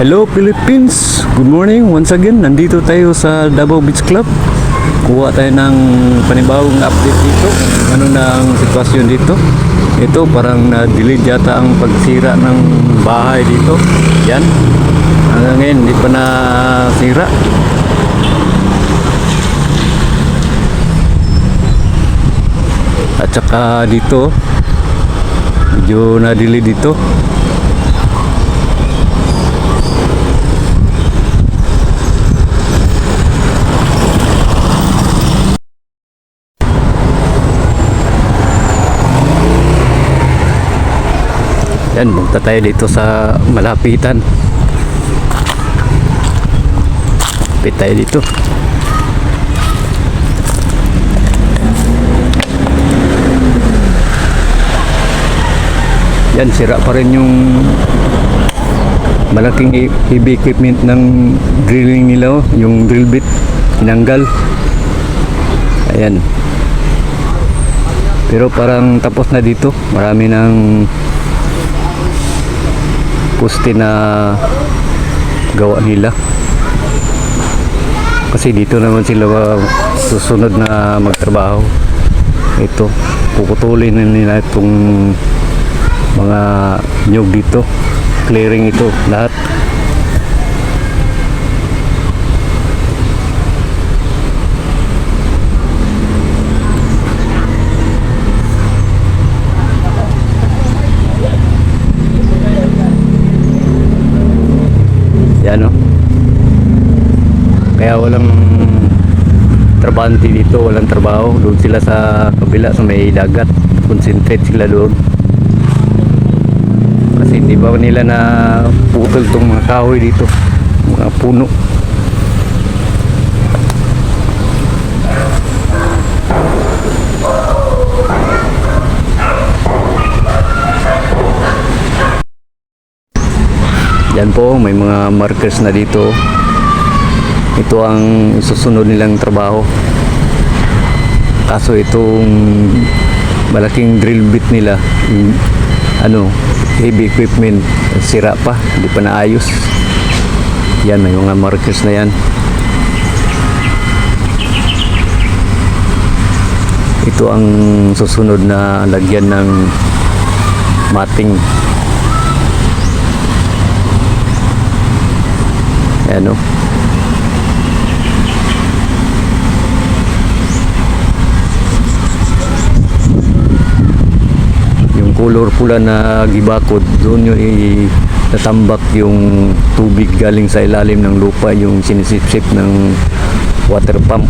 Hello Philippines! Good morning once again. Nandito tayo sa Davao Beach Club. Kuha tayo ng panibagong update dito. Ano na ang sitwasyon dito. Ito parang na-delay yata ang pagsira ng bahay dito. Yan. Hanggang ngayon hindi pa nasira. At saka dito medyo na-delay dito. Yan, punta tayo dito sa malapitan. Lapit tayo dito. Yan, sira pa rin yung malaking heavy equipment ng drilling nila, yung drill bit tinanggal. Ayan. Pero parang tapos na dito. Marami ng poste na gawa nila. Kasi dito naman sila susunod na magtrabaho. Ito, puputulin na nila itong mga nyug dito. Clearing ito lahat. Yan, no? Kaya walang trabante dito, walang trabaho. Doon sila sa kabila sa may dagat. Concentrate sila doon. Kasi hindi pa nila na putol itong mga kahoy dito, mga puno. Yan po, may mga markers na dito. Ito ang susunod nilang trabaho. Kaso itong malaking drill bit nila, heavy equipment, sira pa, hindi pa naayos. Yan, may mga markers na yan. Ito ang susunod na lagyan ng mating. Ayan, o. Yung color pula na gibakod, doon yung itatambak yung tubig galing sa ilalim ng lupa, yung sinisipsip ng water pump.